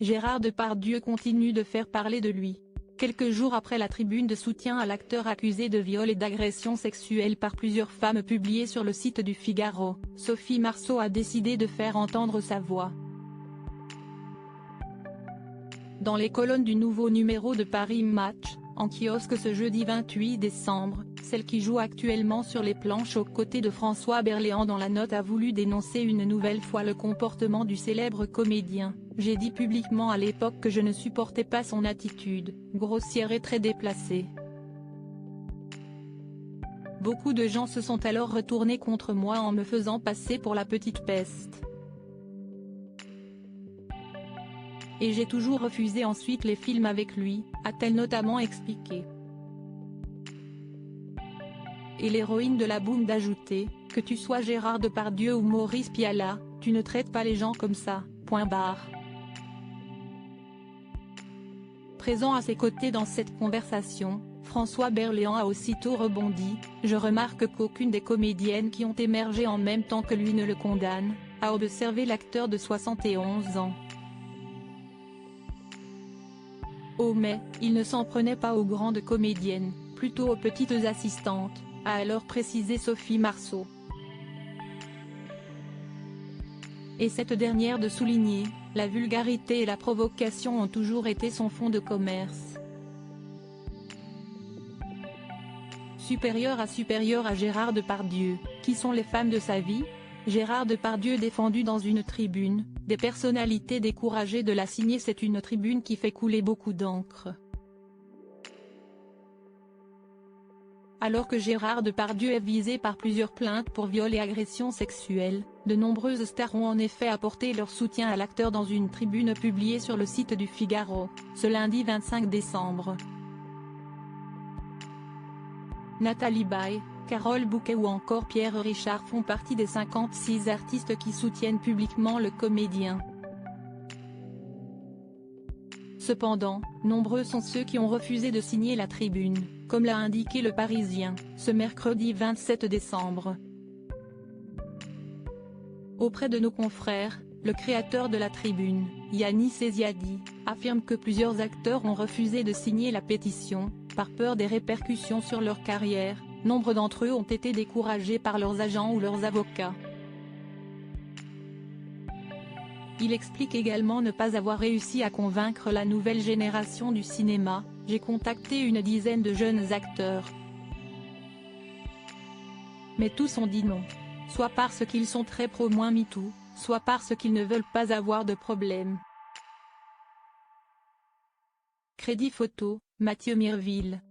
Gérard Depardieu continue de faire parler de lui. Quelques jours après la tribune de soutien à l'acteur accusé de viol et d'agression sexuelle par plusieurs femmes publiée sur le site du Figaro, Sophie Marceau a décidé de faire entendre sa voix. Dans les colonnes du nouveau numéro de Paris Match, en kiosque ce jeudi 28 décembre, celle qui joue actuellement sur les planches aux côtés de François Berléand dans la note a voulu dénoncer une nouvelle fois le comportement du célèbre comédien. J'ai dit publiquement à l'époque que je ne supportais pas son attitude, grossière et très déplacée. Beaucoup de gens se sont alors retournés contre moi en me faisant passer pour la petite peste. Et j'ai toujours refusé ensuite les films avec lui, a-t-elle notamment expliqué. Et l'héroïne de la boum d'ajouter, que tu sois Gérard Depardieu ou Maurice Pialat, tu ne traites pas les gens comme ça, point barre. Présent à ses côtés dans cette conversation, François Berléand a aussitôt rebondi, je remarque qu'aucune des comédiennes qui ont émergé en même temps que lui ne le condamne, a observé l'acteur de 71 ans. Oh mais, il ne s'en prenait pas aux grandes comédiennes, plutôt aux petites assistantes, a alors précisé Sophie Marceau. Et cette dernière de souligner, la vulgarité et la provocation ont toujours été son fonds de commerce. Supérieur à Gérard Depardieu, qui sont les femmes de sa vie ? Gérard Depardieu défendu dans une tribune, des personnalités découragées de la signer. C'est une tribune qui fait couler beaucoup d'encre. Alors que Gérard Depardieu est visé par plusieurs plaintes pour viol et agression sexuelle, de nombreuses stars ont en effet apporté leur soutien à l'acteur dans une tribune publiée sur le site du Figaro, ce lundi 25 décembre. Nathalie Baye, Carole Bouquet ou encore Pierre Richard font partie des 56 artistes qui soutiennent publiquement le comédien. Cependant, nombreux sont ceux qui ont refusé de signer la tribune, comme l'a indiqué Le Parisien, ce mercredi 27 décembre. Auprès de nos confrères, le créateur de la tribune, Yanis Eziadi, affirme que plusieurs acteurs ont refusé de signer la pétition, par peur des répercussions sur leur carrière. Nombre d'entre eux ont été découragés par leurs agents ou leurs avocats. Il explique également ne pas avoir réussi à convaincre la nouvelle génération du cinéma. J'ai contacté une dizaine de jeunes acteurs. Mais tous ont dit non. Soit parce qu'ils sont très pro-MeToo, soit parce qu'ils ne veulent pas avoir de problème. Crédit photo, Mathieu Mirville.